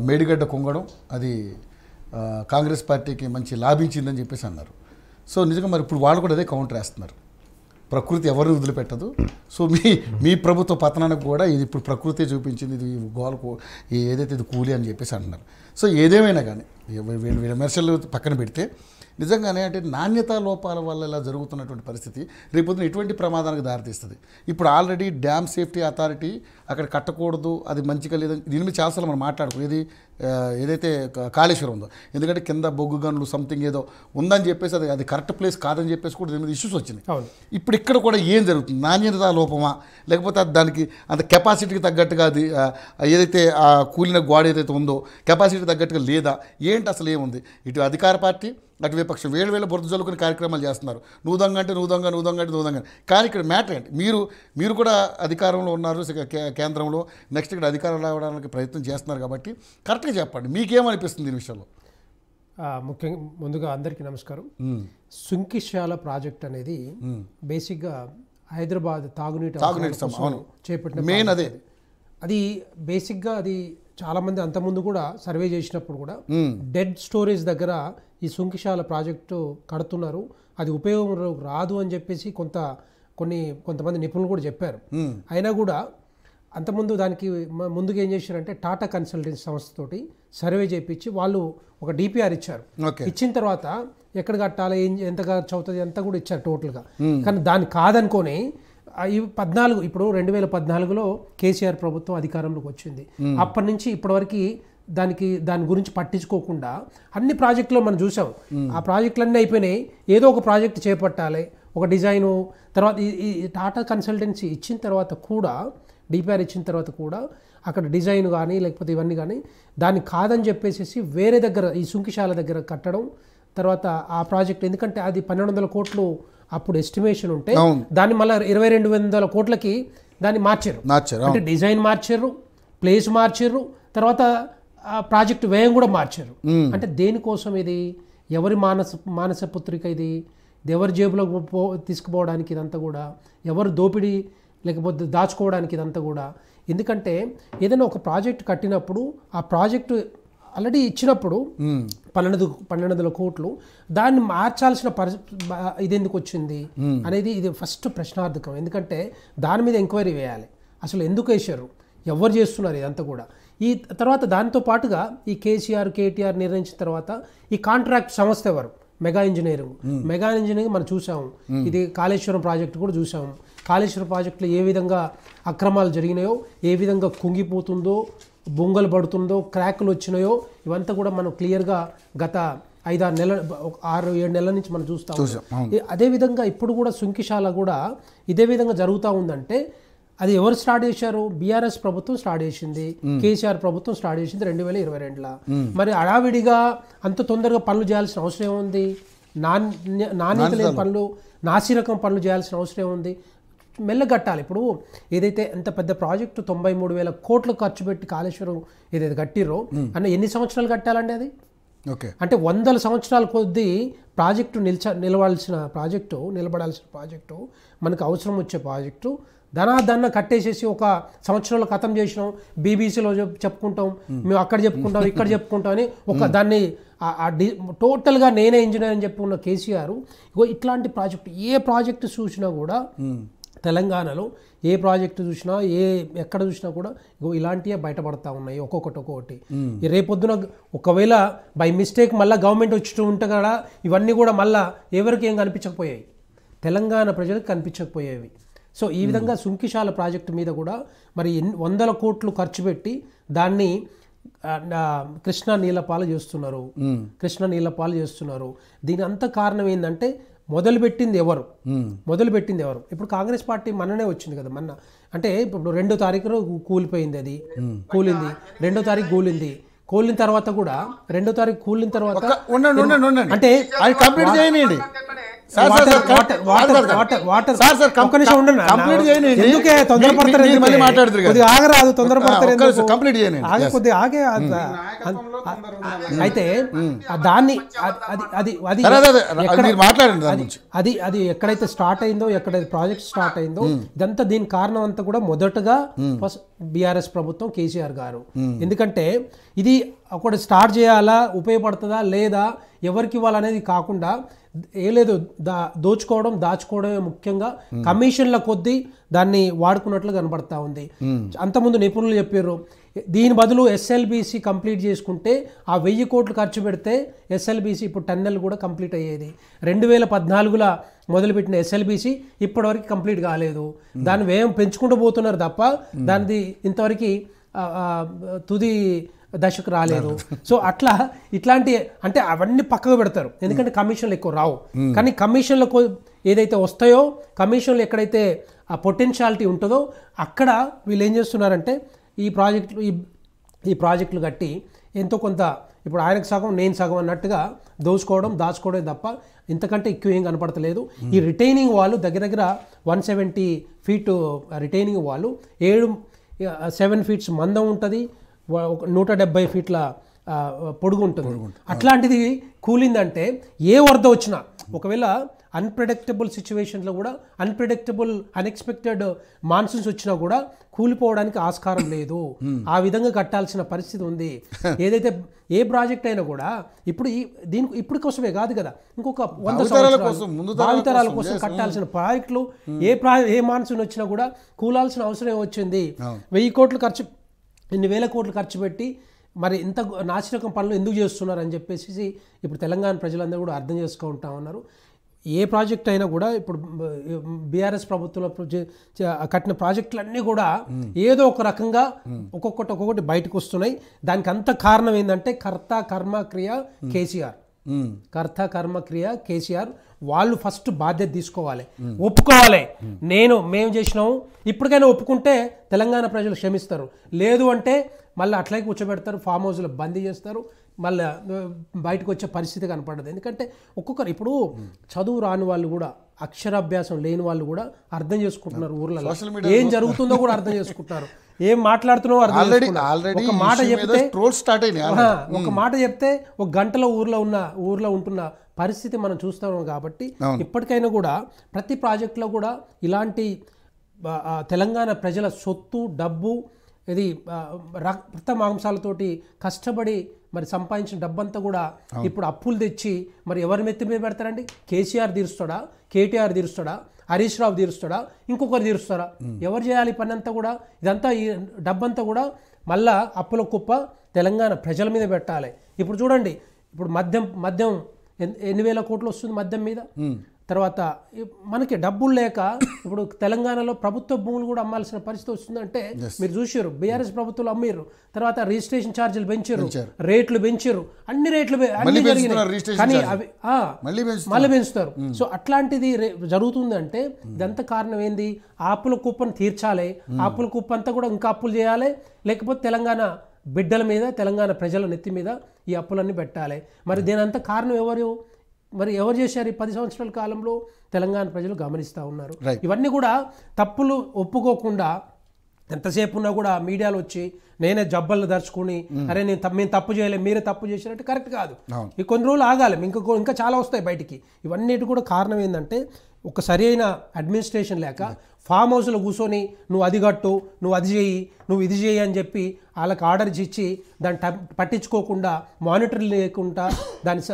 మేడిగడ్డ కుంగడం అది కాంగ్రెస్ పార్టీకి మంచి లాభించిందని చెప్పేసి అన్నారు. సో నిజంగా మరి ఇప్పుడు వాళ్ళు కూడా అదే కౌంటర్ వేస్తున్నారు, ప్రకృతి ఎవరిని వదిలిపెట్టదు. సో మీ ప్రభుత్వ పతనానికి కూడా ఇది ఇప్పుడు ప్రకృతి చూపించింది, ఇది గోలకు ఏదైతే ఇది కూలి అని చెప్పేసి అంటున్నారు. సో ఏదేమైనా కానీ విమర్శలు పక్కన పెడితే నిజంగానే అంటే నాణ్యతా లోపాల వల్ల ఇలా జరుగుతున్నటువంటి పరిస్థితి రేపొద్దున ఎటువంటి ప్రమాదానికి దారితీస్తుంది. ఇప్పుడు ఆల్రెడీ డ్యామ్ సేఫ్టీ అథారిటీ అక్కడ కట్టకూడదు, అది మంచిగా లేదని దీని మీద చాలాసార్లు మనం మాట్లాడుకో ఏదైతే కాళేశ్వరం ఉందో, ఎందుకంటే కింద బొగ్గు గనులు సంథింగ్ ఏదో ఉందని చెప్పేసి అది కరెక్ట్ ప్లేస్ కాదని చెప్పేసి కూడా దీని మీద ఇష్యూస్ వచ్చినాయి. ఇప్పుడు ఇక్కడ కూడా ఏం జరుగుతుంది, నాణ్యతా లోపమా లేకపోతే దానికి అంత కెపాసిటీకి తగ్గట్టుగా అది ఏదైతే ఆ కూలిన గోడ ఏదైతే ఉందో కెపాసిటీకి తగ్గట్టుగా లేదా ఏంటి అసలు ఏముంది? ఇటు అధికార పార్టీ అటు విపక్షం వేళ బురద జల్లుకుని కార్యక్రమాలు చేస్తున్నారు, నువ్వు దొంగ అంటే నువ్వు దొంగ, నువ్వు దొంగ అంటే నువ్వు దొంగ. కానీ ఇక్కడ మ్యాటర్ ఏంటి, మీరు కూడా అధికారంలో ఉన్నారు, కేంద్రంలో నెక్స్ట్ ఇక్కడ అధికారం రావడానికి ప్రయత్నం చేస్తున్నారు కాబట్టి కరెక్ట్గా చెప్పండి, మీకేమనిపిస్తుంది దీని విషయంలో? ముఖ్యంగా ముందుగా అందరికీ నమస్కారం. సుంకిశాల ప్రాజెక్ట్ అనేది బేసిక్గా హైదరాబాద్ తాగునీటి చేపట్టిన మెయిన్ అది బేసిక్గా అది చాలామంది అంతకుముందు కూడా సర్వే చేసినప్పుడు కూడా డెడ్ స్టోరేజ్ దగ్గర ఈ సుంకిశాల ప్రాజెక్టు కడుతున్నారు, అది ఉపయోగం రాదు అని చెప్పేసి కొంతమంది నిపుణులు కూడా చెప్పారు. అయినా కూడా అంతకుముందు దానికి ముందుగా ఏం చేశారంటే టాటా కన్సల్టెన్సీ సంస్థతోటి సర్వే చేయించి వాళ్ళు ఒక డిపిఆర్ ఇచ్చారు. ఇచ్చిన తర్వాత ఎక్కడ కట్టాలి, ఎంత ఖర్చు అవుతుంది అంతా కూడా ఇచ్చారు టోటల్గా. కానీ దాన్ని కాదనుకొని ఇప్పుడు 2014లో కేసీఆర్ ప్రభుత్వం అధికారంలోకి వచ్చింది. అప్పటి నుంచి ఇప్పటివరకు దాని గురించి పట్టించుకోకుండా అన్ని ప్రాజెక్టులో మనం చూసాం. ఆ ప్రాజెక్టులన్నీ అయిపోయినాయి, ఏదో ఒక ప్రాజెక్ట్ చేపట్టాలి, ఒక డిజైను తర్వాత ఈ టాటా కన్సల్టెన్సీ ఇచ్చిన తర్వాత కూడా డిపిఆర్ ఇచ్చిన తర్వాత కూడా అక్కడ డిజైన్ కానీ లేకపోతే ఇవన్నీ కానీ దాన్ని కాదని చెప్పేసి వేరే దగ్గర ఈ సుంకిశాల దగ్గర కట్టడం. తర్వాత ఆ ప్రాజెక్ట్ ఎందుకంటే అది 1200 కోట్లు అప్పుడు ఎస్టిమేషన్ ఉంటే దాన్ని మళ్ళీ 2200 కోట్లకి దాన్ని మార్చారు. అంటే డిజైన్ మార్చారు, ప్లేస్ మార్చారు, తర్వాత ప్రాజెక్ట్ వ్యయం కూడా మార్చారు. అంటే దేనికోసం ఇది, ఎవరి మానస పుత్రిక ఇది ఎవరి జేబులో తీసుకుపోవడానికి ఇదంతా కూడా, ఎవరు దోపిడీ లేకపోతే దాచుకోవడానికి ఇదంతా కూడా. ఎందుకంటే ఏదైనా ఒక ప్రాజెక్ట్ కట్టినప్పుడు ఆ ప్రాజెక్టు ఆల్రెడీ ఇచ్చినప్పుడు 1200 కోట్లు దాన్ని మార్చాల్సిన ఇది ఎందుకు వచ్చింది అనేది ఇది ఫస్ట్ ప్రశ్నార్థకం. ఎందుకంటే దాని మీద ఎంక్వైరీ వేయాలి, అసలు ఎందుకు వేశారు, ఎవరు చేస్తున్నారు ఇదంతా కూడా. ఈ తర్వాత దాంతో పాటుగా ఈ కేటీఆర్ నిర్ణయించిన తర్వాత ఈ కాంట్రాక్ట్ సంస్థ ఎవరు, మెగా ఇంజనీరింగ్ మనం చూసాము. ఇది కాళేశ్వరం ప్రాజెక్టు కూడా చూసాము. కాళేశ్వరం ప్రాజెక్టులో ఏ విధంగా అక్రమాలు జరిగినాయో, ఏ విధంగా కుంగిపోతుందో, బొంగలు పడుతుందో, క్రాకులు వచ్చినాయో ఇవంతా కూడా మనం క్లియర్గా గత 6-7 నెలల నుంచి మనం చూస్తాం. అదేవిధంగా ఇప్పుడు కూడా సుంకిశాల కూడా ఇదే విధంగా జరుగుతూ ఉందంటే అది ఎవరు స్టార్ట్ చేశారు? బీఆర్ఎస్ ప్రభుత్వం స్టార్ట్ చేసింది, కేసీఆర్ ప్రభుత్వం స్టార్ట్ చేసింది 2022లో. మరి అడావిడిగా అంత తొందరగా పనులు చేయాల్సిన అవసరం ఏముంది? నాణ్యత లేని పనులు, నాసిరకం పనులు చేయాల్సిన అవసరం ఏముంది? మెల్లగట్టాలి. ఇప్పుడు ఏదైతే ఎంత పెద్ద ప్రాజెక్టు 93,000 కోట్లు ఖర్చు పెట్టి కాళేశ్వరం ఏదైతే కట్టిరో అన్న ఎన్ని సంవత్సరాలు కట్టాలండి అది? అంటే 100 సంవత్సరాల కొద్దీ ప్రాజెక్టు నిలబడాల్సిన ప్రాజెక్టు మనకు అవసరం వచ్చే ప్రాజెక్టు ధనాధన్న కట్టేసేసి ఒక సంవత్సరంలో ఖతం చేసినాం, బీబీసీలో చెప్పుకుంటాం, మేము అక్కడ చెప్పుకుంటాం, ఇక్కడ చెప్పుకుంటాం అని ఒక దాన్ని టోటల్గా నేనే ఇంజనీర్ అని చెప్పుకున్న కేసీఆర్ ఇట్లాంటి ప్రాజెక్టు ఏ ప్రాజెక్టు చూసినా కూడా తెలంగాణలో ఏ ప్రాజెక్టు చూసినా ఎక్కడ చూసినా కూడా ఇలాంటివే బయటపడతా ఉన్నాయి ఒక్కొక్కటి. రేపొద్దున ఒకవేళ బై మిస్టేక్ మళ్ళీ గవర్నమెంట్ వచ్చి ఉంటే కూడా ఇవన్నీ కూడా మళ్ళీ ఎవరికి ఏం కనిపించకపోయాయి, తెలంగాణ ప్రజలకు కనిపించకపోయేవి. సో ఈ విధంగా సుంకిశాల ప్రాజెక్టు మీద కూడా మరి 100 కోట్లు ఖర్చు పెట్టి దాన్ని కృష్ణా నీళ్ళపాలు చేస్తున్నారు. దీని అంత కారణం ఏంటంటే మొదలుపెట్టింది ఎవరు? ఇప్పుడు కాంగ్రెస్ పార్టీ మొన్ననే వచ్చింది కదా, అంటే ఇప్పుడు 2వ తారీఖున కూలిపోయింది, అది కూలింది, 2వ తారీఖు కూలిన తర్వాత కూడా 2వ తారీఖు కూలిన తర్వాత అంటే కంప్లీట్ చేయండి. Sir, water sir, water water water water sir, sir, ఒక్క నిమిషం ఉండండి. కంప్లీట్ చేయండి. ఎందుకే తొందరపడతారు? మీరు మళ్ళీ మాట్లాడుతున్నారు కదా. కొద్దిగా ఆగరాదు, తొందరపడతారు ఒక్క నిమిషం ఎందుకు? కంప్లీట్ చేయండి. ఆగే, కొద్దిగా ఆగే. అయితే దాన్ని అది అది సరే, అదే, అదే, మీరు మాట్లాడండి దాని గురించి. అది అది ఎక్కడైతే స్టార్ట్ అయిందో, ఎక్కడైతే ప్రాజెక్ట్ స్టార్ట్ అయిందో, ఇదంతా దీని కారణం అంతా కూడా మొదటగా ఫస్ట్ బీఆర్ఎస్ ప్రభుత్వం, కేసీఆర్ గారు. ఎందుకంటే ఇది ఒకటి స్టార్ట్ చేయాలా, ఉపయోగపడుతుందా లేదా, ఎవరికి ఇవ్వాలనేది కాకుండా ఏ లేదు, దోచుకోవడం దాచుకోవడమే ముఖ్యంగా కమిషన్ల కొద్దీ దాన్ని వాడుకున్నట్లు కనబడతా ఉంది. అంతకుముందు నిపుణులు చెప్పారు, దీని బదులు ఎస్ఎల్బీసీ కంప్లీట్ చేసుకుంటే ఆ 1000 కోట్లు ఖర్చు పెడితే ఎస్ఎల్బీసీ ఇప్పుడు టన్నెల్ కూడా కంప్లీట్ అయ్యేది. 2014లో మొదలుపెట్టిన ఎస్ఎల్బీసీ ఇప్పటివరకు కంప్లీట్ కాలేదు. దాని వ్యయం పెంచుకుంటూ పోతున్నారు తప్ప దానిది ఇంతవరకు తుది దశకు రాలేదు. సో అట్లా ఇట్లాంటి అంటే అవన్నీ పక్కకు పెడతారు, ఎందుకంటే కమిషన్లు ఎక్కువ రావు. కానీ కమిషన్లకు ఏదైతే వస్తాయో, కమిషన్లు ఎక్కడైతే ఆ పొటెన్షియాలిటీ ఉంటుందో అక్కడ వీళ్ళు ఏం చేస్తున్నారంటే ఈ ప్రాజెక్టులు కట్టి ఎంతో కొంత, ఇప్పుడు ఆయనకు సగం నేను సగం అన్నట్టుగా దోచుకోవడం దాచుకోవడం తప్ప ఇంతకంటే ఎక్కువ ఏం కనపడతలేదు. ఈ రిటైనింగ్ వాళ్ళు దగ్గర దగ్గర 170 ఫీట్ రిటైనింగ్ వాళ్ళు 7 ఫీట్స్ మందం ఉంటుంది, 170 ఫీట్ల పొడుగు ఉంటుంది. అట్లాంటిది కూలిందంటే ఏ వరద వచ్చినా, ఒకవేళ అన్ప్రెడిక్టబుల్ సిచ్యువేషన్లో కూడా అన్ఎక్స్పెక్టెడ్ మాన్సూన్స్ వచ్చినా కూడా కూలిపోవడానికి ఆస్కారం లేదు. ఆ విధంగా కట్టాల్సిన పరిస్థితి ఉంది. ఏదైతే ఏ ప్రాజెక్ట్ అయినా కూడా ఇప్పుడు దీనికి ఇప్పుడు కోసమే కాదు కదా, ఇంకొక 100 సంవత్సరాలు భావితరాల కోసం కట్టాల్సిన ప్రాజెక్టులు ఏ మాన్సూన్ వచ్చినా కూడా కూలాల్సిన అవసరం వచ్చింది. 1000 కోట్లు ఖర్చు, ఇన్ని వేల కోట్లు ఖర్చు పెట్టి మరి ఇంత నాసిరకం పనులు ఎందుకు చేస్తున్నారని చెప్పేసి ఇప్పుడు తెలంగాణ ప్రజలందరూ కూడా అర్థం చేసుకుంటా ఉన్నారు. ఏ ప్రాజెక్ట్ అయినా కూడా ఇప్పుడు బీఆర్ఎస్ ప్రభుత్వంలో కట్టిన ప్రాజెక్టులన్నీ కూడా ఏదో ఒక రకంగా ఒక్కొక్కటి బయటకు వస్తున్నాయి. దానికి అంత కారణం ఏంటంటే కర్త కర్మ క్రియ కేసీఆర్. వాళ్ళు ఫస్ట్ బాధ్యత తీసుకోవాలి, ఒప్పుకోవాలి. మేము చేసినాము, ఇప్పటికైనా ఒప్పుకుంటే తెలంగాణ ప్రజలు క్షమిస్తారు. లేదు అంటే మళ్ళీ అట్లాగే కూర్చోబెడతారు, ఫామ్ హౌస్లో బందీ చేస్తారు, మళ్ళీ బయటకు వచ్చే పరిస్థితి కనపడదు. ఎందుకంటే ఒక్కొక్కరు ఇప్పుడు చదువు రాని వాళ్ళు కూడా, అక్షరాభ్యాసం లేని వాళ్ళు కూడా అర్థం చేసుకుంటున్నారు. ఊర్లలో ఏం జరుగుతుందో కూడా అర్థం చేసుకుంటున్నారు, ఏం మాట్లాడుతున్నావో అర్థం చేసుకుంటున్నారు. ఒక మాట చెప్తే ఒక గంటలో ఊర్లో ఉంటున్న పరిస్థితి మనం చూస్తాం. కాబట్టి ఇప్పటికైనా కూడా ప్రతి ప్రాజెక్టులో కూడా ఇలాంటి తెలంగాణ ప్రజల సొత్తు డబ్బు, ఇది రక్త మాంసాలతోటి కష్టపడి మరి సంపాదించిన డబ్బంతా కూడా ఇప్పుడు అప్పులు తెచ్చి మరి ఎవరి మెత్తి మీద పెడతారండి? కేసీఆర్ తీరుస్తాడా, కేటీఆర్ తీరుస్తాడా, హరీష్ రావు తీరుస్తాడా, ఇంకొకరు తీరుస్తారా? ఎవరు చేయాలి పని అంతా కూడా? ఇదంతా ఈ డబ్బంతా కూడా మళ్ళా అప్పుల కుప్ప తెలంగాణ ప్రజల మీద పెట్టాలి. ఇప్పుడు చూడండి, ఇప్పుడు మద్యం ఎన్ని వేల కోట్లు వస్తుంది మద్యం మీద. తర్వాత మనకి డబ్బులు లేక ఇప్పుడు తెలంగాణలో ప్రభుత్వ భూములు కూడా అమ్మాల్సిన పరిస్థితి వస్తుందంటే మీరు చూసారు. బీఆర్ఎస్ ప్రభుత్వాలు అమ్మారు, తర్వాత రిజిస్ట్రేషన్ ఛార్జీలు పెంచారు, రేట్లు పెంచారు, అన్ని రేట్లు అన్ని జరిగినాయి. కానీ అవి మళ్ళీ పెంచుతారు. సో అట్లాంటిది జరుగుతుందంటే ఇదంతా కారణం ఏంది? అప్పుల కుప్పను తీర్చాలి. అప్పుల కుప్ప అంతా కూడా ఇంకా అప్పులు చేయాలి, లేకపోతే తెలంగాణ బిడ్డల మీద, తెలంగాణ ప్రజల నెత్తి మీద ఈ అప్పులన్నీ పెట్టాలి. మరి దీనంతా కారణం ఎవరు చేశారు? ఈ 10 సంవత్సరాల కాలంలో తెలంగాణ ప్రజలు గమనిస్తూ ఉన్నారు. ఇవన్నీ కూడా తప్పులు ఒప్పుకోకుండా ఎంతసేపు ఉన్నా కూడా మీడియాలో వచ్చి నేనే జబ్బలు దర్చుకుని అరే మేము తప్పు చేయలేము, మీరే తప్పు చేసినట్టు కరెక్ట్ కాదు. ఈ కొన్ని రోజులు ఆగాలి, ఇంకా చాలా వస్తాయి బయటికి. ఇవన్నిటి కూడా కారణం ఏంటంటే ఒక సరైన అడ్మినిస్ట్రేషన్ లేక ఫామ్ హౌస్లో కూర్చొని నువ్వు అది కట్టు, నువ్వు అది చేయి, నువ్వు ఇది చేయి అని చెప్పి వాళ్ళకి ఆర్డర్స్ ఇచ్చి దాన్ని పట్టించుకోకుండా, మానిటరింగ్ లేకుండా, దాని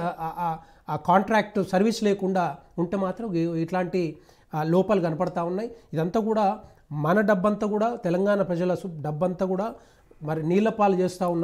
ఆ కాంట్రాక్ట్ సర్వీస్ లేకుండా ఉంటే మాత్రం ఇట్లాంటి లోపాలు కనపడతా ఉన్నాయి. ఇదంతా కూడా మన డబ్బంతా కూడా, తెలంగాణ ప్రజల డబ్బంతా కూడా మరి నీళ్ళ పాలు చేస్తూ ఉన్నారు.